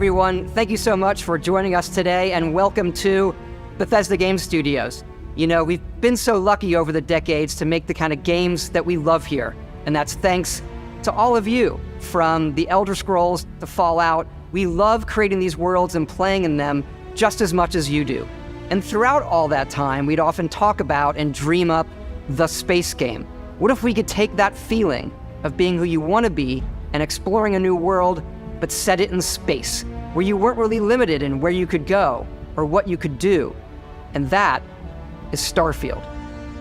everyone. Thank you so much for joining us today, and welcome to Bethesda Game Studios. You know, we've been so lucky over the decades to make the kind of games that we love here, and that's thanks to all of you. From the Elder Scrolls to Fallout, we love creating these worlds and playing in them just as much as you do. And throughout all that time, we'd often talk about and dream up the space game. What if we could take that feeling of being who you want to be and exploring a new world, but set it in space, where you weren't really limited in where you could go or what you could do? And that is Starfield.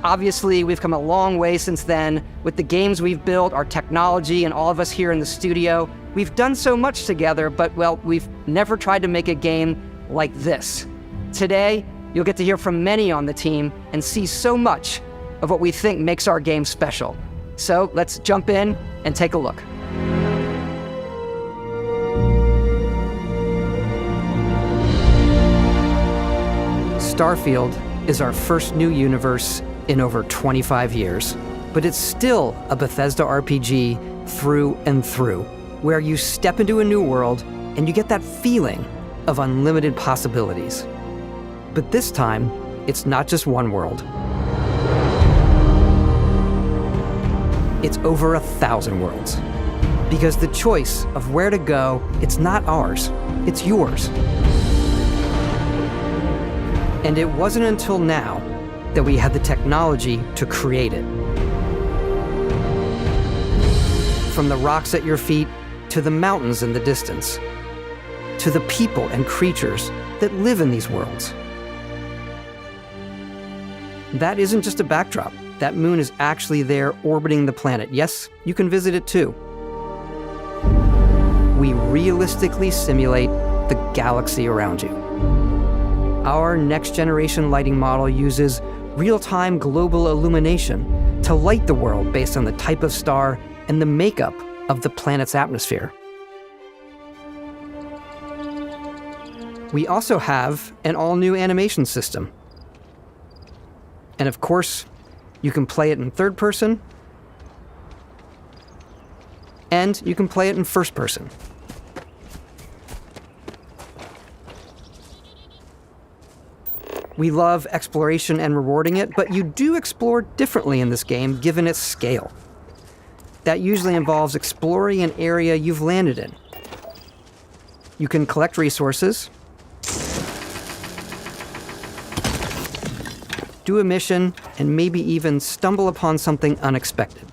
Obviously, we've come a long way since then with the games we've built, our technology, and all of us here in the studio. We've done so much together, but well, we've never tried to make a game like this. Today, you'll get to hear from many on the team and see so much of what we think makes our game special. So let's jump in and take a look. Starfield is our first new universe in over 25 years, but it's still a Bethesda RPG through and through, where you step into a new world and you get that feeling of unlimited possibilities. But this time, it's not just one world. It's over 1,000 worlds. Because the choice of where to go, it's not ours, it's yours. And it wasn't until now that we had the technology to create it. From the rocks at your feet, to the mountains in the distance, to the people and creatures that live in these worlds. That isn't just a backdrop. That moon is actually there orbiting the planet. Yes, you can visit it too. We realistically simulate the galaxy around you. Our next-generation lighting model uses real-time global illumination to light the world based on the type of star and the makeup of the planet's atmosphere. We also have an all-new animation system. And of course, you can play it in third person, and you can play it in first person. We love exploration and rewarding it, but you do explore differently in this game given its scale. That usually involves exploring an area you've landed in. You can collect resources, do a mission, and maybe even stumble upon something unexpected.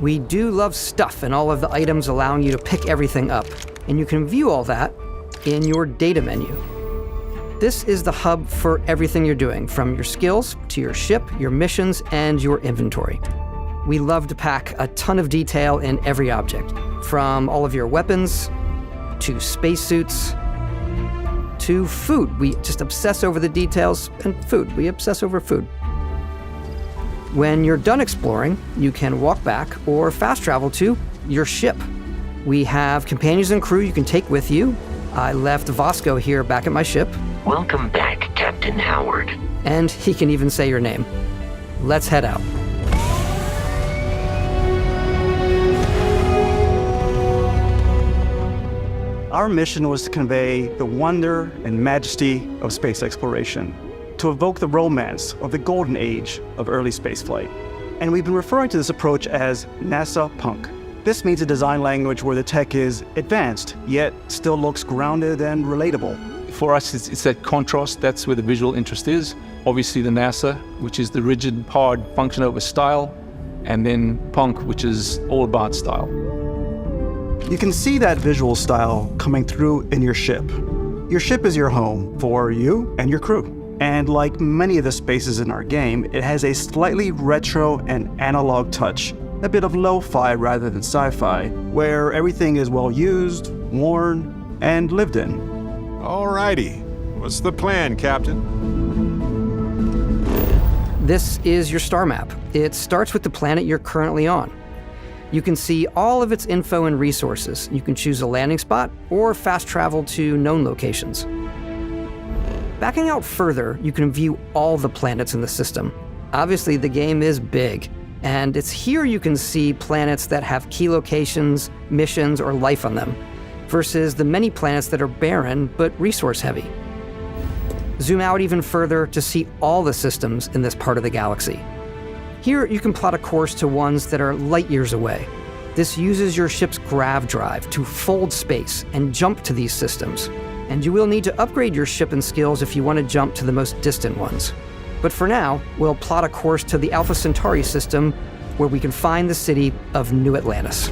We do love stuff and all of the items allowing you to pick everything up, and you can view all that in your data menu. This is the hub for everything you're doing, from your skills to your ship, your missions, and your inventory. We love to pack a ton of detail in every object, from all of your weapons, to spacesuits, to food. We just obsess over the details, and food. We obsess over food. When you're done exploring, you can walk back or fast travel to your ship. We have companions and crew you can take with you. I left Vasco here back at my ship. Welcome back, Captain Howard. And he can even say your name. Let's head out. Our mission was to convey the wonder and majesty of space exploration, to evoke the romance of the golden age of early spaceflight. And we've been referring to this approach as NASA Punk. This means a design language where the tech is advanced, yet still looks grounded and relatable. For us, it's that contrast. That's where the visual interest is. Obviously the NASA, which is the rigid, hard function over style, and then Punk, which is all about style. You can see that visual style coming through in your ship. Your ship is your home for you and your crew. And like many of the spaces in our game, it has a slightly retro and analog touch, a bit of lo-fi rather than sci-fi, where everything is well used, worn, and lived in. Alrighty. What's the plan, Captain? This is your star map. It starts with the planet you're currently on. You can see all of its info and resources. You can choose a landing spot or fast travel to known locations. Backing out further, you can view all the planets in the system. Obviously, the game is big, and it's here you can see planets that have key locations, missions, or life on them, versus the many planets that are barren but resource-heavy. Zoom out even further to see all the systems in this part of the galaxy. Here, you can plot a course to ones that are light years away. This uses your ship's grav drive to fold space and jump to these systems. And you will need to upgrade your ship and skills if you want to jump to the most distant ones. But for now, we'll plot a course to the Alpha Centauri system, where we can find the city of New Atlantis.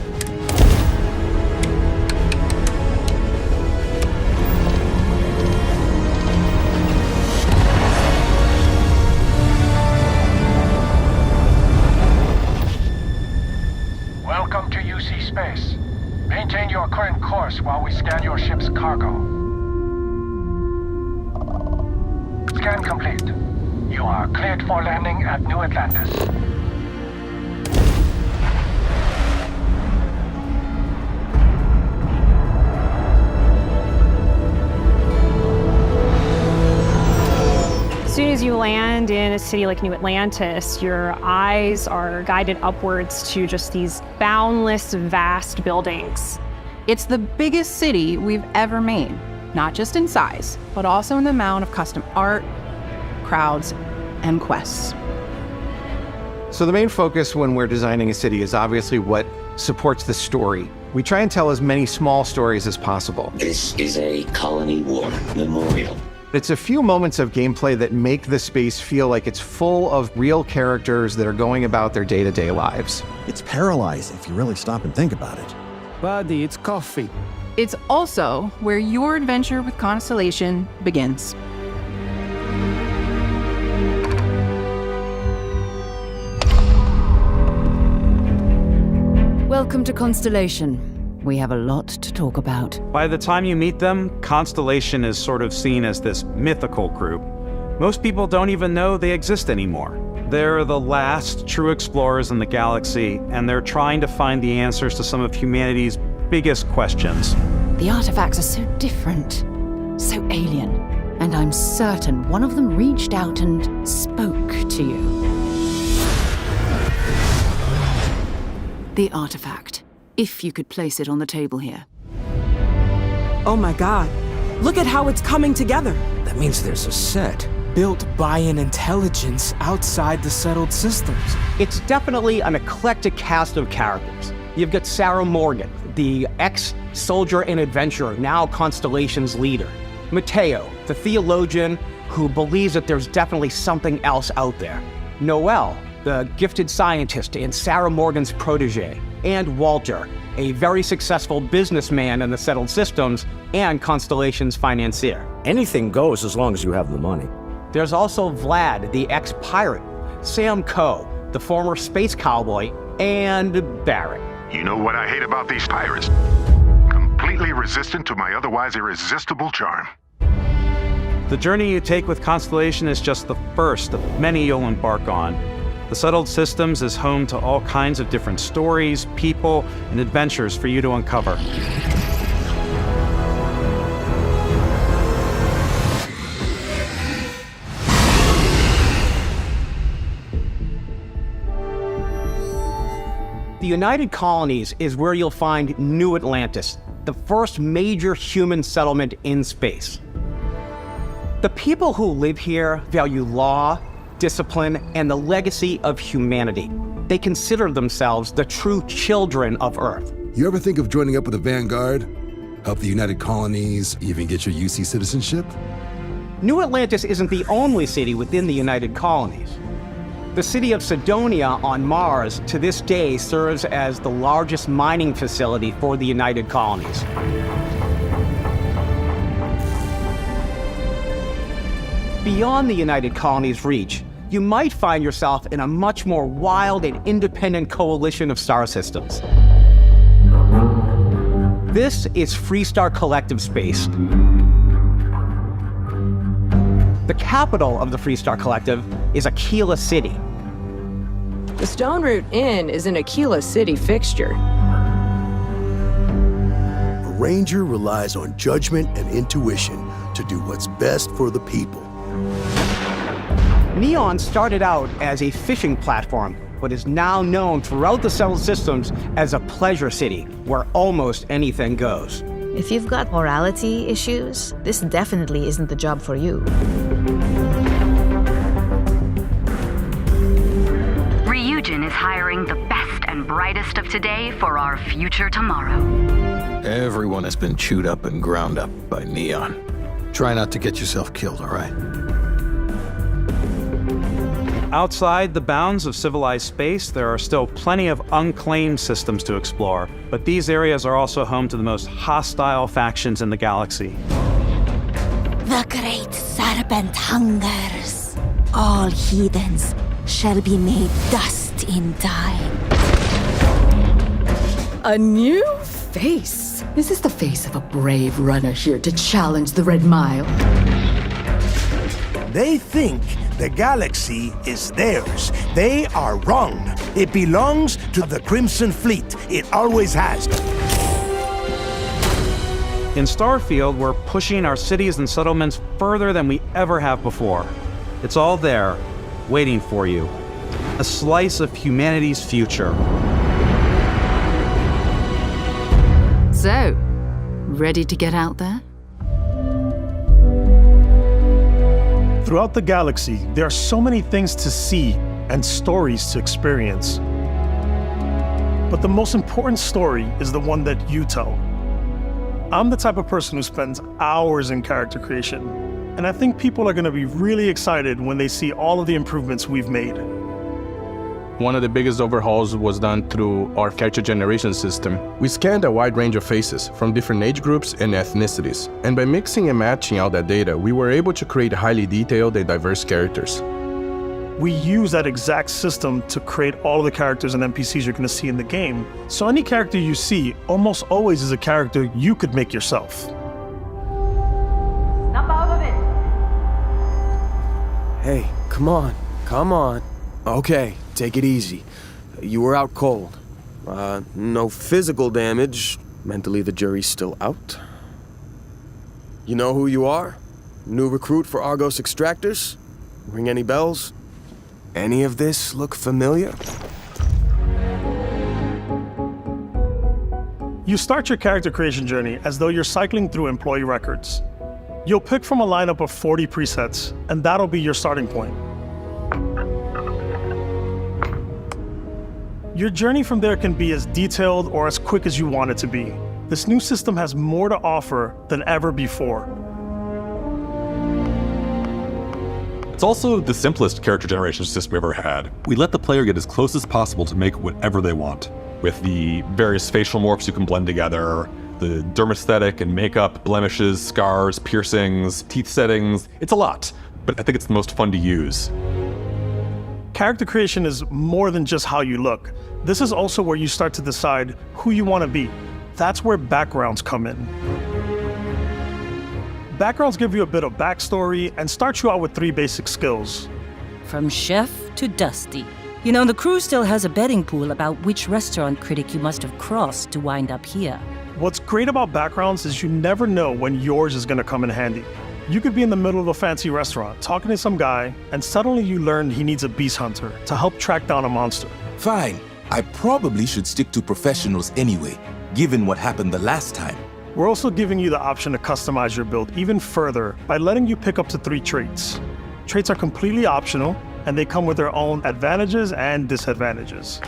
Welcome to UC Space. Maintain your current course while we scan your ship's cargo. Scan complete. You are cleared for landing at New Atlantis. As soon as you land in a city like New Atlantis, your eyes are guided upwards to just these boundless, vast buildings. It's the biggest city we've ever made, not just in size, but also in the amount of custom art, crowds, and quests. So the main focus when we're designing a city is obviously what supports the story. We try and tell as many small stories as possible. This is a Colony War memorial. It's a few moments of gameplay that make the space feel like it's full of real characters that are going about their day-to-day lives. It's paralyzing if you really stop and think about it. Buddy, it's coffee. It's also where your adventure with Constellation begins. Welcome to Constellation. We have a lot to talk about. By the time you meet them, Constellation is sort of seen as this mythical group. Most people don't even know they exist anymore. They're the last true explorers in the galaxy, and they're trying to find the answers to some of humanity's biggest questions. The artifacts are so different, so alien, and I'm certain one of them reached out and spoke to you. The artifact, if you could place it on the table here. Oh my god, look at how it's coming together. That means there's a set built by an intelligence outside the settled systems. It's definitely an eclectic cast of characters. You've got Sarah Morgan, the ex-soldier and adventurer, now Constellation's leader. Mateo, the theologian who believes that there's definitely something else out there. Noel, the gifted scientist and Sarah Morgan's protege. And Walter, a very successful businessman in the settled systems and Constellation's financier. Anything goes as long as you have the money. There's also Vlad, the ex-pirate, Sam Coe, the former space cowboy, and Barrett. You know what I hate about these pirates? Completely resistant to my otherwise irresistible charm. The journey you take with Constellation is just the first of many you'll embark on. The Settled Systems is home to all kinds of different stories, people, and adventures for you to uncover. The United Colonies is where you'll find New Atlantis, the first major human settlement in space. The people who live here value law, discipline, and the legacy of humanity. They consider themselves the true children of Earth. You ever think of joining up with the Vanguard? Help the United Colonies, even get your UC citizenship? New Atlantis isn't the only city within the United Colonies. The city of Sidonia on Mars to this day serves as the largest mining facility for the United Colonies. beyond the United Colonies' reach, you might find yourself in a much more wild and independent coalition of star systems. This is Freestar Collective Space. The capital of the Freestar Collective is Aquila City. The Stone Root Inn is an Aquila City fixture. A ranger relies on judgment and intuition to do what's best for the people. Neon started out as a fishing platform, but is now known throughout the settled systems as a pleasure city, where almost anything goes. If you've got morality issues, this definitely isn't the job for you. Ryujin is hiring the best and brightest of today for our future tomorrow. Everyone has been chewed up and ground up by Neon. Try not to get yourself killed, all right? Outside the bounds of civilized space, there are still plenty of unclaimed systems to explore, but these areas are also home to the most hostile factions in the galaxy. The great serpent hungers. All heathens shall be made dust in time. A new face. Is this the face of a brave runner here to challenge the Red Mile? They think the galaxy is theirs. They are wrong. It belongs to the Crimson Fleet. It always has. In Starfield, we're pushing our cities and settlements further than we ever have before. It's all there, waiting for you. A slice of humanity's future. So, ready to get out there? Throughout the galaxy, there are so many things to see and stories to experience. But the most important story is the one that you tell. I'm the type of person who spends hours in character creation, and I think people are going to be really excited when they see all of the improvements we've made. One of the biggest overhauls was done through our character generation system. We scanned a wide range of faces from different age groups and ethnicities, and by mixing and matching all that data, we were able to create highly detailed and diverse characters. We use that exact system to create all of the characters and NPCs you're going to see in the game. So any character you see almost always is a character you could make yourself. Snap out of it! Hey, come on, come on. Okay, take it easy. You were out cold. No physical damage. Mentally, the jury's still out. You know who you are? New recruit for Argos Extractors? Ring any bells? Any of this look familiar? You start your character creation journey as though you're cycling through employee records. You'll pick from a lineup of 40 presets, and that'll be your starting point. Your journey from there can be as detailed or as quick as you want it to be. This new system has more to offer than ever before. It's also the simplest character generation system we've ever had. We let the player get as close as possible to make whatever they want. With the various facial morphs you can blend together, the dermesthetic and makeup, blemishes, scars, piercings, teeth settings. It's a lot, but I think it's the most fun to use. Character creation is more than just how you look. This is also where you start to decide who you want to be. That's where backgrounds come in. Backgrounds give you a bit of backstory and start you out with 3 basic skills. From chef to Dusty. You know, the crew still has a betting pool about which restaurant critic you must have crossed to wind up here. What's great about backgrounds is you never know when yours is going to come in handy. You could be in the middle of a fancy restaurant talking to some guy, and suddenly you learn he needs a beast hunter to help track down a monster. Fine. I probably should stick to professionals anyway, given what happened the last time. We're also giving you the option to customize your build even further by letting you pick up to 3 traits. Traits are completely optional, and they come with their own advantages and disadvantages.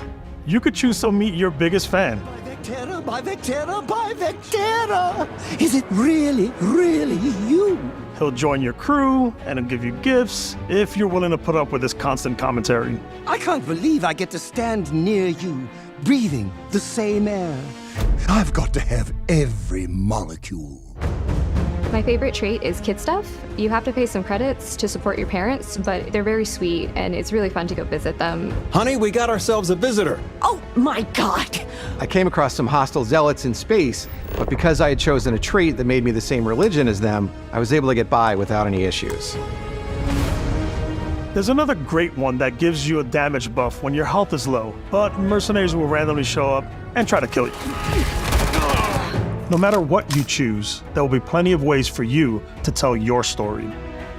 You could choose to meet your biggest fan. By Vectera! Is it really, really you? He'll join your crew, and he'll give you gifts if you're willing to put up with his constant commentary. I can't believe I get to stand near you, breathing the same air. I've got to have every molecule. My favorite trait is kid stuff. You have to pay some credits to support your parents, but they're very sweet and it's really fun to go visit them. Honey, we got ourselves a visitor. Oh my god! I came across some hostile zealots in space, but because I had chosen a trait that made me the same religion as them, I was able to get by without any issues. There's another great one that gives you a damage buff when your health is low, but mercenaries will randomly show up and try to kill you. No matter what you choose, there will be plenty of ways for you to tell your story.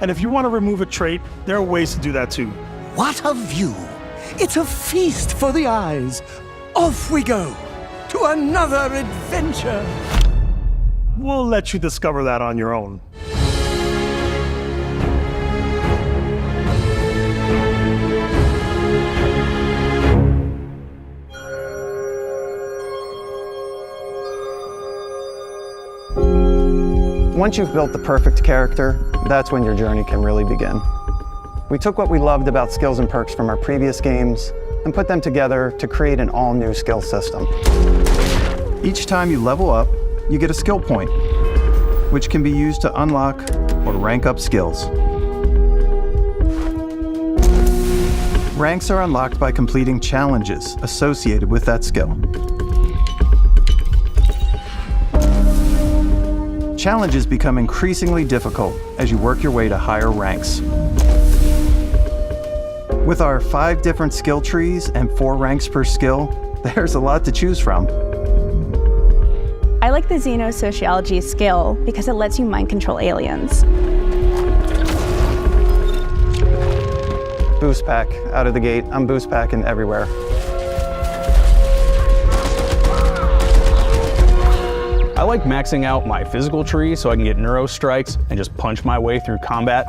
And if you want to remove a trait, there are ways to do that too. What a view! It's a feast for the eyes. Off we go to another adventure. We'll let you discover that on your own. Once you've built the perfect character, that's when your journey can really begin. We took what we loved about skills and perks from our previous games and put them together to create an all-new skill system. Each time you level up, you get a skill point, which can be used to unlock or rank up skills. Ranks are unlocked by completing challenges associated with that skill. Challenges become increasingly difficult as you work your way to higher ranks. With our 5 different skill trees and 4 ranks per skill, there's a lot to choose from. I like the xenosociology skill because it lets you mind control aliens. Boost pack out of the gate. I'm boost packing everywhere. I like maxing out my physical tree so I can get neuro strikes and just punch my way through combat.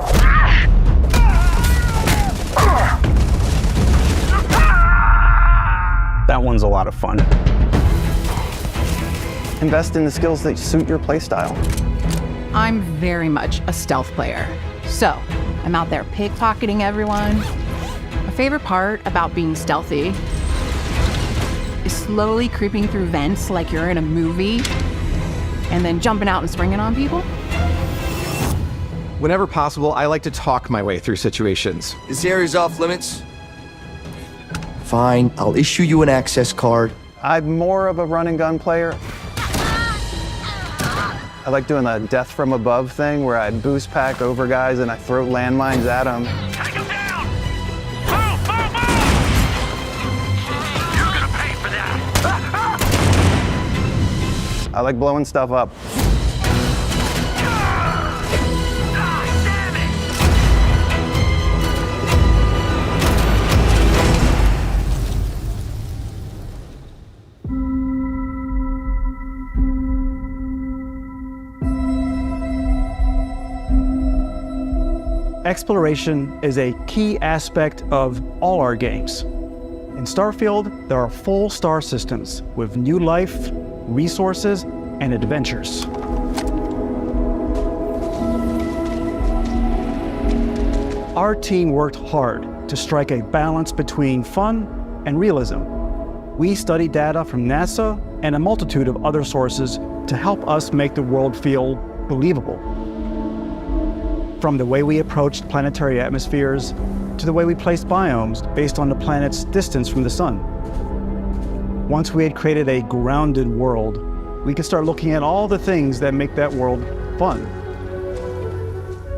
That one's a lot of fun. Invest in the skills that suit your playstyle. I'm very much a stealth player, so I'm out there pickpocketing everyone. My favorite part about being stealthy is slowly creeping through vents like you're in a movie and then jumping out and springing on people. Whenever possible, I like to talk my way through situations. This area's off limits. Fine, I'll issue you an access card. I'm more of a run and gun player. I like doing the death from above thing where I boost pack over guys and I throw landmines at them. Take them down! Move, move, move! You're gonna pay for that! I like blowing stuff up. Exploration is a key aspect of all our games. In Starfield, there are full star systems with new life, resources, and adventures. Our team worked hard to strike a balance between fun and realism. We studied data from NASA and a multitude of other sources to help us make the world feel believable. From the way we approached planetary atmospheres to the way we placed biomes based on the planet's distance from the sun. Once we had created a grounded world, we could start looking at all the things that make that world fun.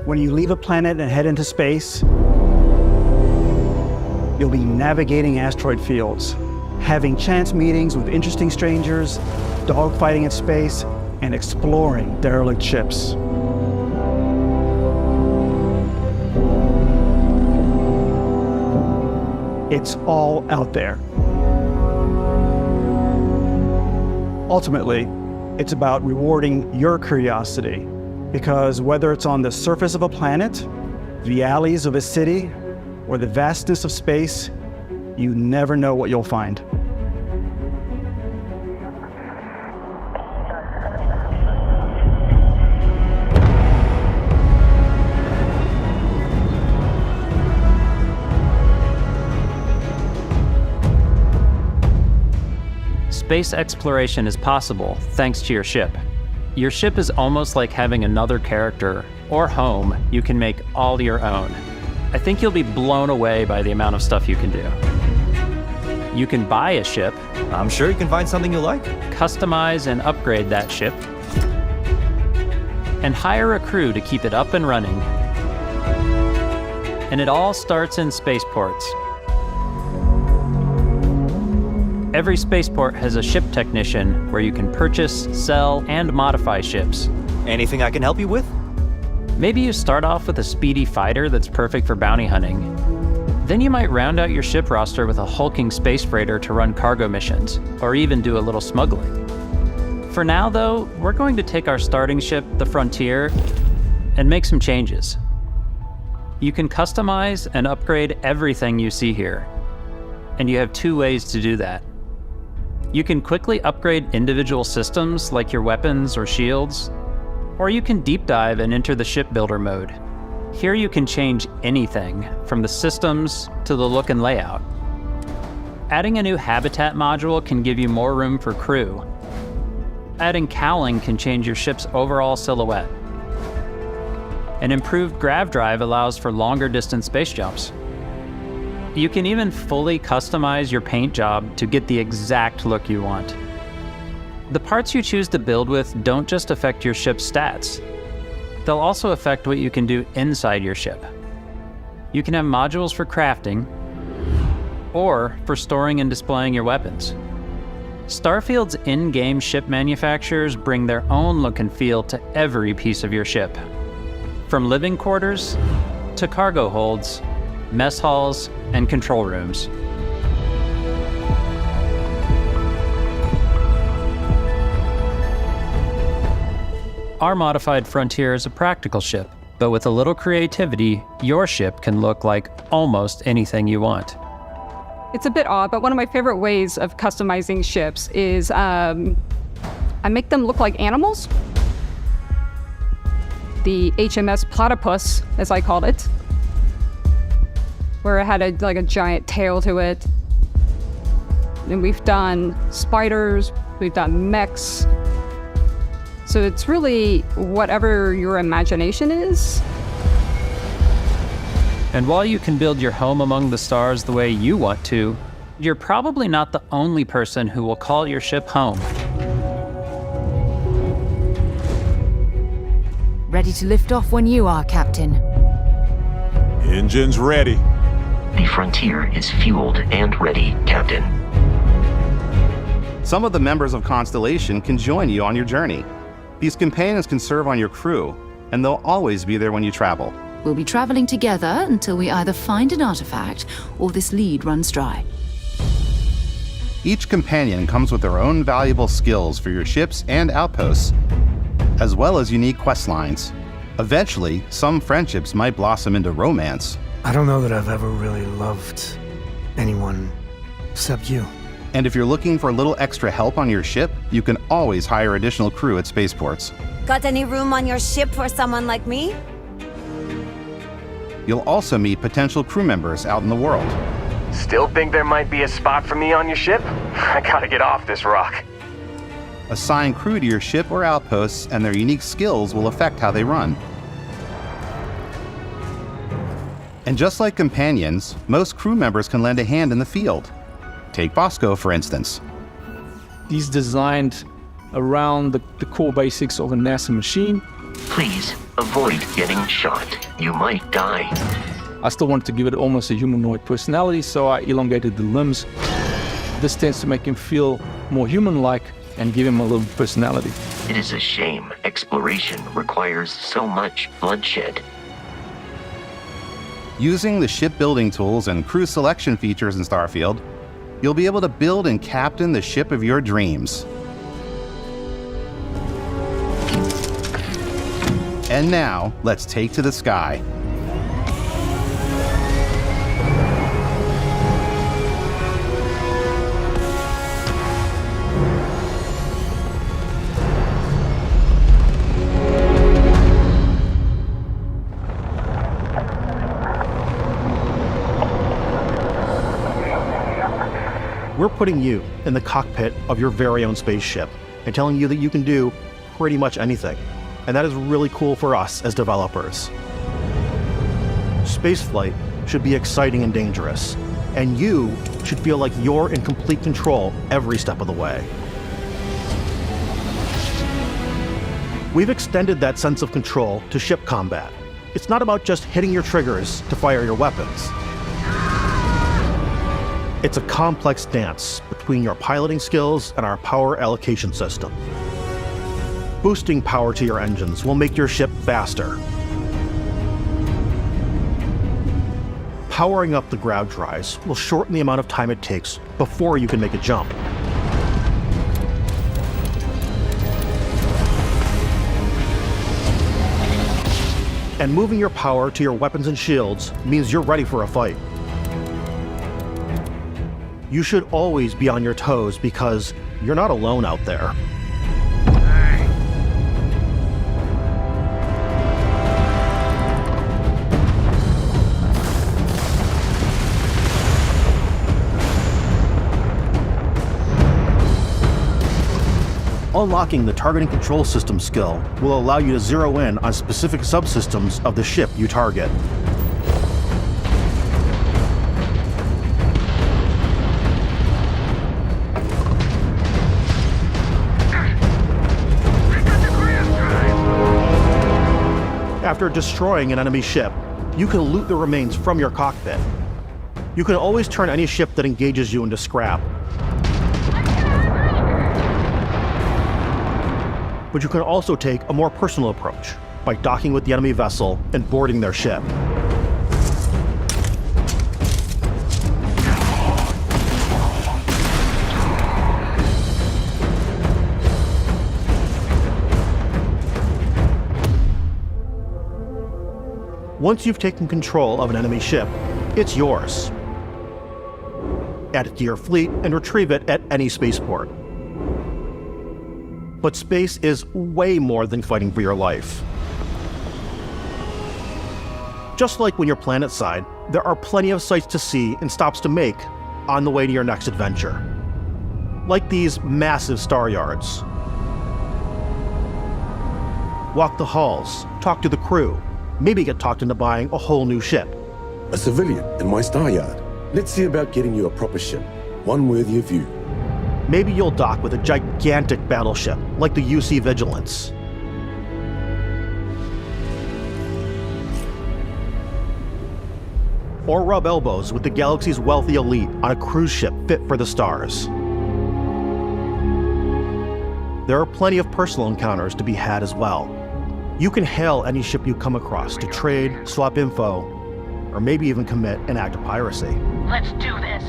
When you leave a planet and head into space, you'll be navigating asteroid fields, having chance meetings with interesting strangers, dogfighting in space, and exploring derelict ships. It's all out there. Ultimately, it's about rewarding your curiosity, because whether it's on the surface of a planet, the alleys of a city, or the vastness of space, you never know what you'll find. Space exploration is possible thanks to your ship. Your ship is almost like having another character or home you can make all your own. I think you'll be blown away by the amount of stuff you can do. You can buy a ship. I'm sure you can find something you like. Customize and upgrade that ship. And hire a crew to keep it up and running. And it all starts in spaceports. Every spaceport has a ship technician where you can purchase, sell, and modify ships. Anything I can help you with? Maybe you start off with a speedy fighter that's perfect for bounty hunting. Then you might round out your ship roster with a hulking space freighter to run cargo missions, or even do a little smuggling. For now, though, we're going to take our starting ship, the Frontier, and make some changes. You can customize and upgrade everything you see here, and you have 2 ways to do that. You can quickly upgrade individual systems like your weapons or shields, or you can deep dive and enter the shipbuilder mode. Here you can change anything, from the systems to the look and layout. Adding a new habitat module can give you more room for crew. Adding cowling can change your ship's overall silhouette. An improved grav drive allows for longer distance space jumps. You can even fully customize your paint job to get the exact look you want. The parts you choose to build with don't just affect your ship's stats. They'll also affect what you can do inside your ship. You can have modules for crafting, or for storing and displaying your weapons. Starfield's in-game ship manufacturers bring their own look and feel to every piece of your ship. From living quarters to cargo holds, mess halls, and control rooms. Our modified Frontier is a practical ship, but with a little creativity, your ship can look like almost anything you want. It's a bit odd, but one of my favorite ways of customizing ships is I make them look like animals. The HMS Platypus, as I called it, where it had a giant tail to it. And we've done spiders, we've done mechs. So it's really whatever your imagination is. And while you can build your home among the stars the way you want to, you're probably not the only person who will call your ship home. Ready to lift off when you are, Captain. Engines ready. The Frontier is fueled and ready, Captain. Some of the members of Constellation can join you on your journey. These companions can serve on your crew, and they'll always be there when you travel. We'll be traveling together until we either find an artifact or this lead runs dry. Each companion comes with their own valuable skills for your ships and outposts, as well as unique quest lines. Eventually, some friendships might blossom into romance. I don't know that I've ever really loved anyone except you. And if you're looking for a little extra help on your ship, you can always hire additional crew at spaceports. Got any room on your ship for someone like me? You'll also meet potential crew members out in the world. Still think there might be a spot for me on your ship? I gotta get off this rock. Assign crew to your ship or outposts, and their unique skills will affect how they run. And just like companions, most crew members can lend a hand in the field. Take Bosco, for instance. He's designed around the core basics of a NASA machine. Please, avoid getting shot. You might die. I still wanted to give it almost a humanoid personality, so I elongated the limbs. This tends to make him feel more human-like and give him a little personality. It is a shame exploration requires so much bloodshed. Using the shipbuilding tools and crew selection features in Starfield, you'll be able to build and captain the ship of your dreams. And now, let's take to the sky. We're putting you in the cockpit of your very own spaceship and telling you that you can do pretty much anything. And that is really cool for us as developers. Spaceflight should be exciting and dangerous, and you should feel like you're in complete control every step of the way. We've extended that sense of control to ship combat. It's not about just hitting your triggers to fire your weapons. It's a complex dance between your piloting skills and our power allocation system. Boosting power to your engines will make your ship faster. Powering up the grav drives will shorten the amount of time it takes before you can make a jump. And moving your power to your weapons and shields means you're ready for a fight. You should always be on your toes because you're not alone out there. Unlocking the targeting control system skill will allow you to zero in on specific subsystems of the ship you target. After destroying an enemy ship, you can loot the remains from your cockpit. You can always turn any ship that engages you into scrap. But you can also take a more personal approach by docking with the enemy vessel and boarding their ship. Once you've taken control of an enemy ship, it's yours. Add it to your fleet and retrieve it at any spaceport. But space is way more than fighting for your life. Just like when you're planetside, there are plenty of sights to see and stops to make on the way to your next adventure. Like these massive star yards. Walk the halls, talk to the crew, maybe get talked into buying a whole new ship. A civilian in my star yard. Let's see about getting you a proper ship, one worthy of you. Maybe you'll dock with a gigantic battleship, like the UC Vigilance. Or rub elbows with the galaxy's wealthy elite on a cruise ship fit for the stars. There are plenty of personal encounters to be had as well. You can hail any ship you come across to trade, swap info, or maybe even commit an act of piracy. Let's do this.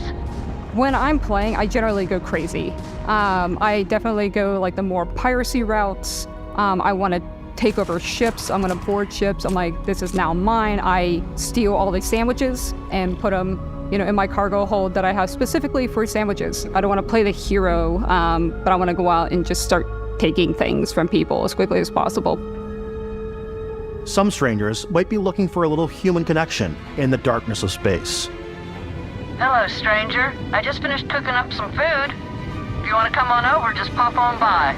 When I'm playing, I generally go crazy. I definitely go like the more piracy routes. I want to take over ships. I'm going to board ships. I'm like, this is now mine. I steal all the sandwiches and put them, in my cargo hold that I have specifically for sandwiches. I don't want to play the hero, but I want to go out and just start taking things from people as quickly as possible. Some strangers might be looking for a little human connection in the darkness of space. Hello, stranger. I just finished cooking up some food. If you want to come on over, just pop on by.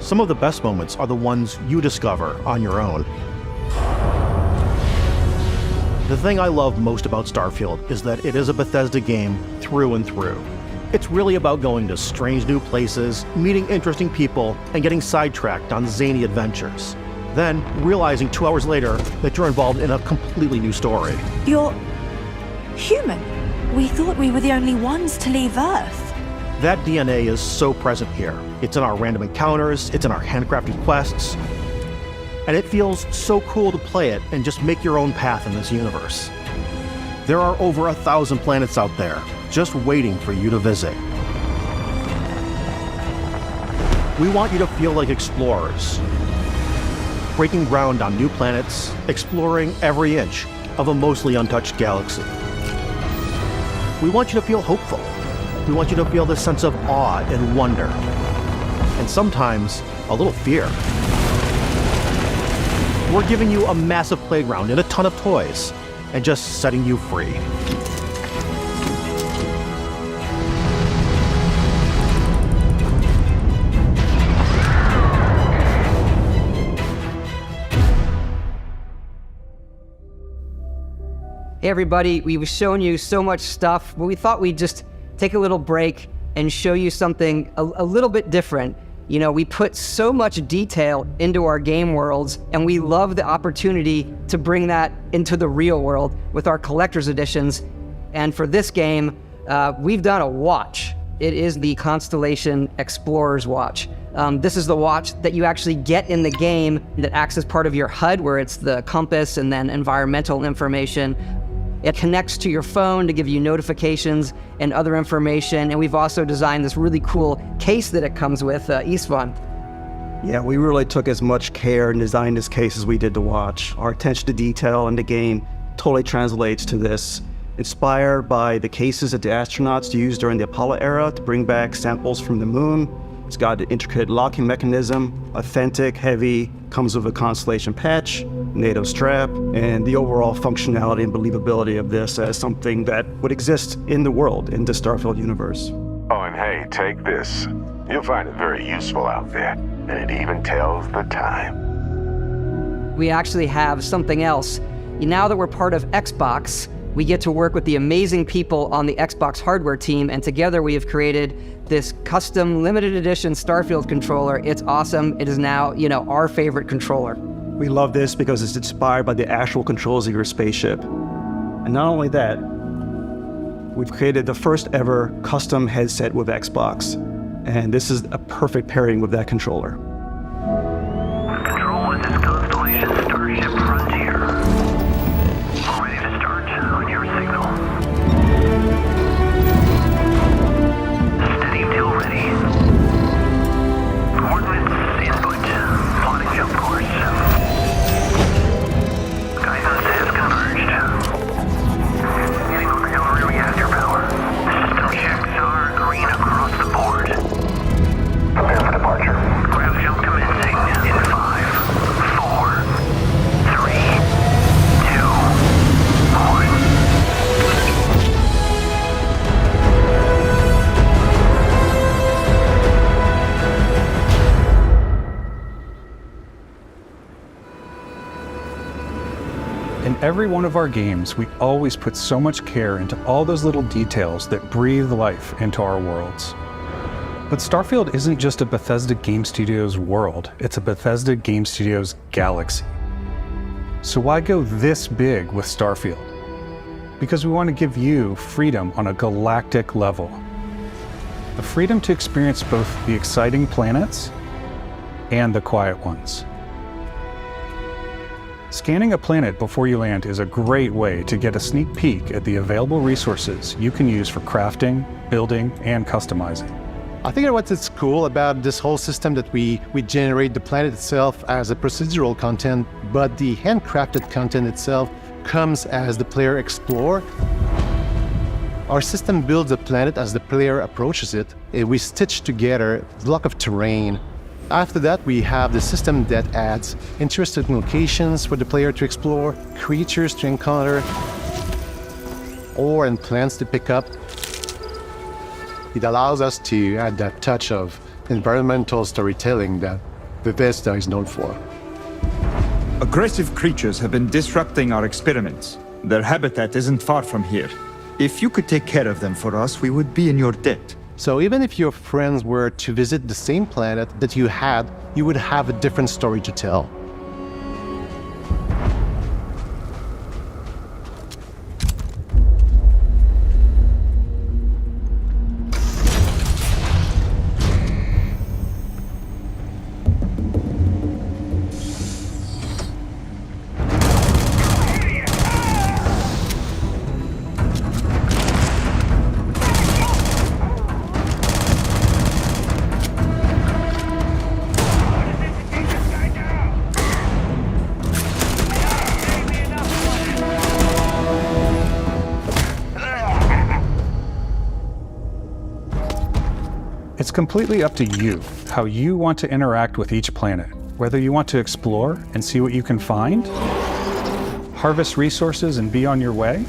Some of the best moments are the ones you discover on your own. The thing I love most about Starfield is that it is a Bethesda game through and through. It's really about going to strange new places, meeting interesting people, and getting sidetracked on zany adventures. Then realizing 2 hours later that you're involved in a completely new story. You're human. We thought we were the only ones to leave Earth. That DNA is so present here. It's in our random encounters, it's in our handcrafted quests, and it feels so cool to play it and just make your own path in this universe. There are over 1,000 planets out there, just waiting for you to visit. We want you to feel like explorers, breaking ground on new planets, exploring every inch of a mostly untouched galaxy. We want you to feel hopeful. We want you to feel this sense of awe and wonder, and sometimes a little fear. We're giving you a massive playground and a ton of toys, and just setting you free. Hey everybody, we've shown you so much stuff, but we thought we'd just take a little break and show you something a little bit different. You know, we put so much detail into our game worlds, and we love the opportunity to bring that into the real world with our collector's editions. And for this game, we've done a watch. It is the Constellation Explorer's Watch. This is the watch that you actually get in the game that acts as part of your HUD, where it's the compass and then environmental information. It connects to your phone to give you notifications and other information. And we've also designed this really cool case that it comes with, Istvan. Yeah, we really took as much care and designed this case as we did the watch. Our attention to detail in the game totally translates to this. Inspired by the cases that the astronauts used during the Apollo era to bring back samples from the moon. It's got an intricate locking mechanism, authentic, heavy, comes with a Constellation patch, NATO strap, and the overall functionality and believability of this as something that would exist in the world, in the Starfield universe. Oh, and hey, take this. You'll find it very useful out there, and it even tells the time. We actually have something else. Now that we're part of Xbox, we get to work with the amazing people on the Xbox hardware team, and together we have created this custom limited edition Starfield controller. It's awesome. It is now, you know, our favorite controller. We love this because it's inspired by the actual controls of your spaceship. And not only that, we've created the first ever custom headset with Xbox. And this is a perfect pairing with that controller. Control, this is Constellation Starship Frontier. Ready to start on your signal. Steady till ready. Coordinates input. Plotting jump course. Guidance is converged. Getting auxiliary reactor power. System checks are green across the board. Prepare for departure. Ground jump commencing in 5, 4, 3, 2, 1. In every one of our games, we always put so much care into all those little details that breathe life into our worlds. But Starfield isn't just a Bethesda Game Studios world, it's a Bethesda Game Studios galaxy. So why go this big with Starfield? Because we want to give you freedom on a galactic level. The freedom to experience both the exciting planets and the quiet ones. Scanning a planet before you land is a great way to get a sneak peek at the available resources you can use for crafting, building, and customizing. I think what's cool about this whole system that we generate the planet itself as a procedural content, but the handcrafted content itself comes as the player explore. Our system builds a planet as the player approaches it. We stitch together a block of terrain. After that, we have the system that adds interesting locations for the player to explore, creatures to encounter, ore and plants to pick up. It allows us to add that touch of environmental storytelling that Bethesda is known for. Aggressive creatures have been disrupting our experiments. Their habitat isn't far from here. If you could take care of them for us, we would be in your debt. So even if your friends were to visit the same planet that you had, you would have a different story to tell. It's completely up to you how you want to interact with each planet, whether you want to explore and see what you can find, harvest resources and be on your way,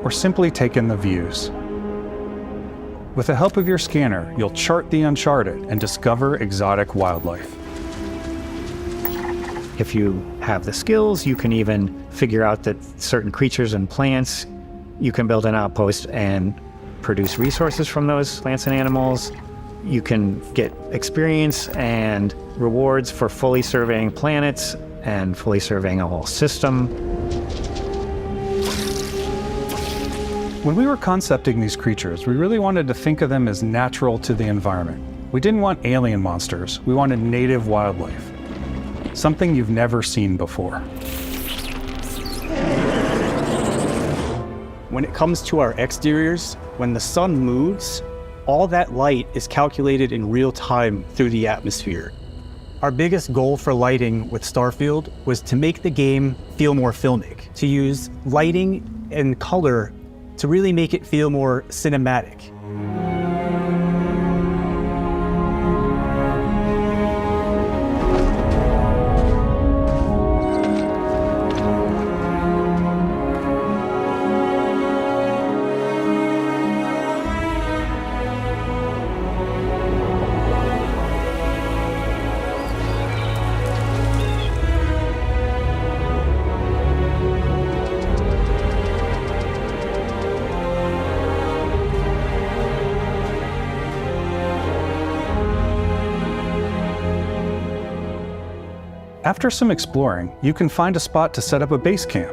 or simply take in the views. With the help of your scanner, you'll chart the uncharted and discover exotic wildlife. If you have the skills, you can even figure out that certain creatures and plants, you can build an outpost and produce resources from those plants and animals. You can get experience and rewards for fully surveying planets and fully surveying a whole system. When we were concepting these creatures, we really wanted to think of them as natural to the environment. We didn't want alien monsters, we wanted native wildlife. Something you've never seen before. When it comes to our exteriors, when the sun moves, all that light is calculated in real time through the atmosphere. Our biggest goal for lighting with Starfield was to make the game feel more filmic, to use lighting and color to really make it feel more cinematic. After some exploring, you can find a spot to set up a base camp.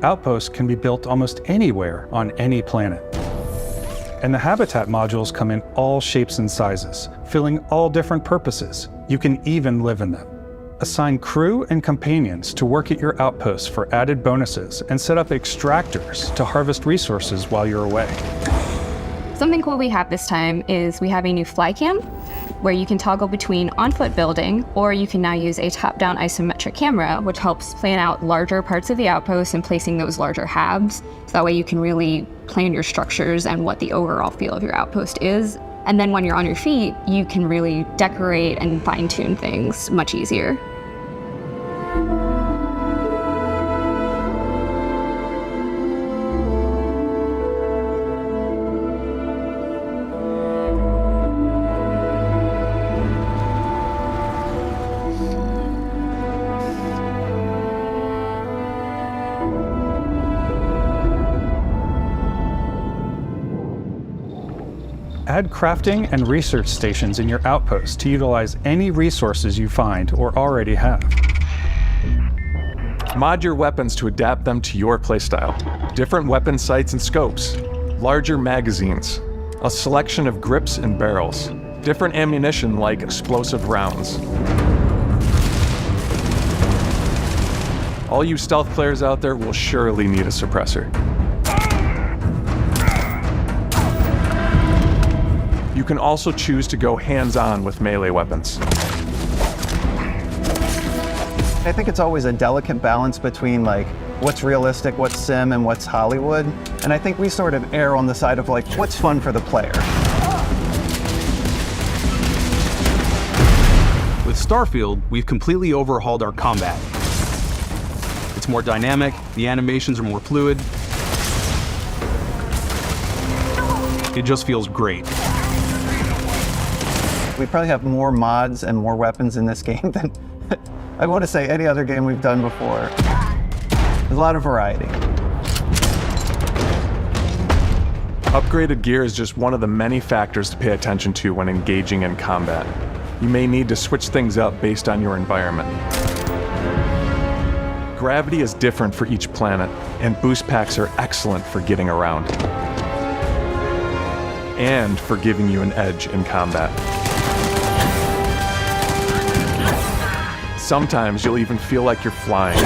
Outposts can be built almost anywhere on any planet. And the habitat modules come in all shapes and sizes, filling all different purposes. You can even live in them. Assign crew and companions to work at your outposts for added bonuses and set up extractors to harvest resources while you're away. Something cool we have this time is we have a new fly cam where you can toggle between on-foot building, or you can now use a top-down isometric camera, which helps plan out larger parts of the outpost and placing those larger halves. So that way you can really plan your structures and what the overall feel of your outpost is. And then when you're on your feet, you can really decorate and fine-tune things much easier. Add crafting and research stations in your outposts to utilize any resources you find or already have. Mod your weapons to adapt them to your playstyle. Different weapon sights and scopes, larger magazines, a selection of grips and barrels, different ammunition like explosive rounds. All you stealth players out there will surely need a suppressor. You can also choose to go hands-on with melee weapons. I think it's always a delicate balance between like what's realistic, what's sim, and what's Hollywood. And I think we sort of err on the side of like what's fun for the player. With Starfield, we've completely overhauled our combat. It's more dynamic, the animations are more fluid. It just feels great. We probably have more mods and more weapons in this game than I want to say any other game we've done before. There's a lot of variety. Upgraded gear is just one of the many factors to pay attention to when engaging in combat. You may need to switch things up based on your environment. Gravity is different for each planet, and boost packs are excellent for getting around. And for giving you an edge in combat. Sometimes you'll even feel like you're flying.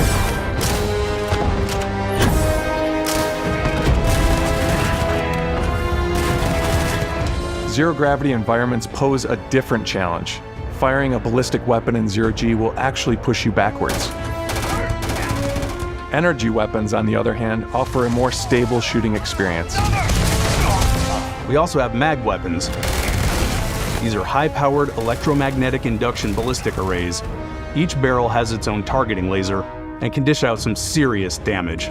Zero-gravity environments pose a different challenge. Firing a ballistic weapon in zero-G will actually push you backwards. Energy weapons, on the other hand, offer a more stable shooting experience. We also have mag weapons. These are high-powered electromagnetic induction ballistic arrays. Each barrel has its own targeting laser and can dish out some serious damage.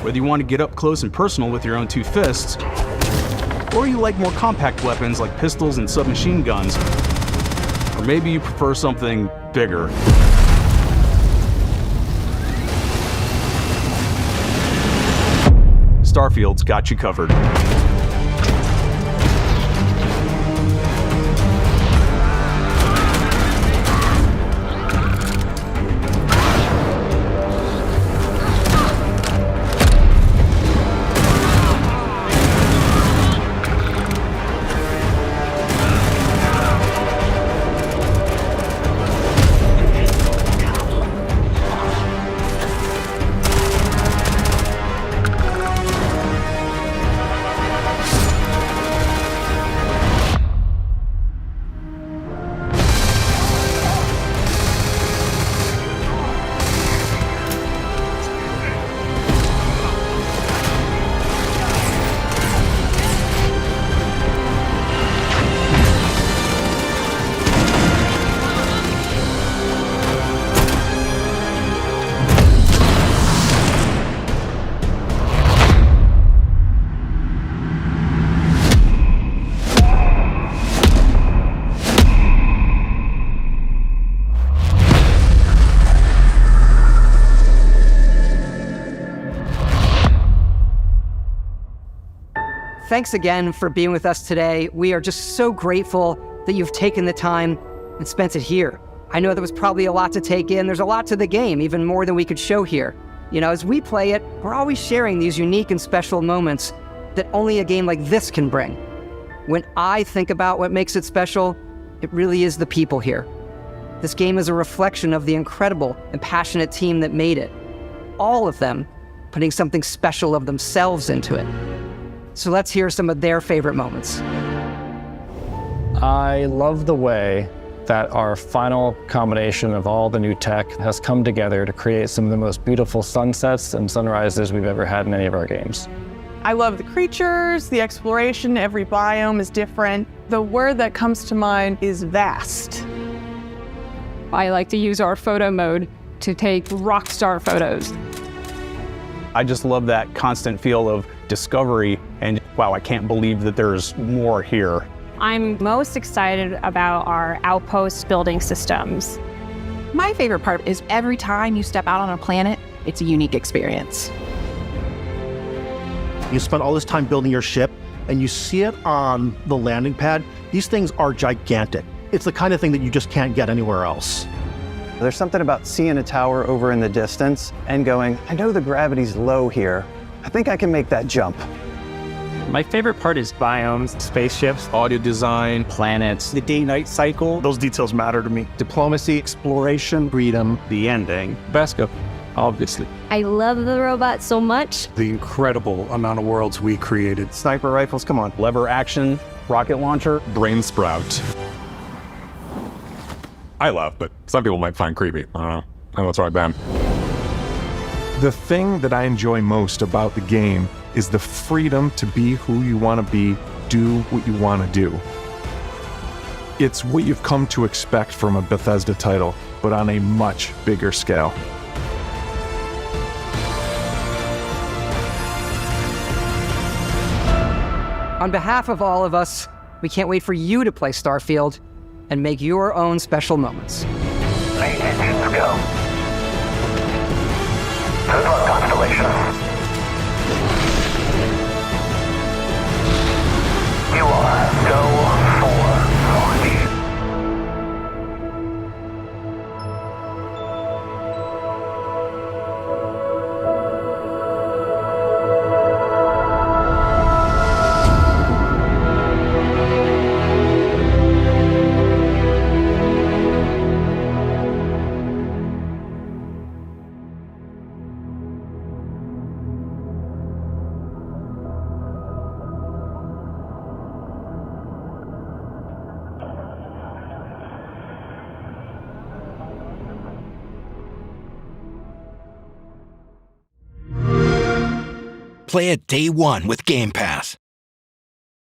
Whether you want to get up close and personal with your own two fists, Or you like more compact weapons like pistols and submachine guns. Or maybe you prefer something bigger. Starfield's got you covered. Thanks again for being with us today. We are just so grateful that you've taken the time and spent it here. I know there was probably a lot to take in. There's a lot to the game, even more than we could show here. You know, as we play it, we're always sharing these unique and special moments that only a game like this can bring. When I think about what makes it special, it really is the people here. This game is a reflection of the incredible and passionate team that made it. All of them putting something special of themselves into it. So let's hear some of their favorite moments. I love the way that our final combination of all the new tech has come together to create some of the most beautiful sunsets and sunrises we've ever had in any of our games. I love the creatures, the exploration, every biome is different. The word that comes to mind is vast. I like to use our photo mode to take rock star photos. I just love that constant feel of discovery and, wow, I can't believe that there's more here. I'm most excited about our outpost building systems. My favorite part is every time you step out on a planet, it's a unique experience. You spend all this time building your ship and you see it on the landing pad. These things are gigantic. It's the kind of thing that you just can't get anywhere else. There's something about seeing a tower over in the distance and going, I know the gravity's low here. I think I can make that jump. My favorite part is biomes, spaceships, audio design, planets, The day-night cycle. Those details matter to me. Diplomacy, exploration, freedom. the ending. Basco, obviously. I love the robot so much. The incredible amount of worlds we created. Sniper rifles, come on. Lever action, rocket launcher. Brain sprout. I love, but some people might find creepy. I don't know. I know it's right, Ben. The thing that I enjoy most about the game is the freedom to be who you want to be, do what you want to do. It's what you've come to expect from a Bethesda title, but on a much bigger scale. On behalf of all of us, we can't wait for you to play Starfield and make your own special moments. Main engines go. Good luck, Constellation. You are go for launch. Play it day one with Game Pass.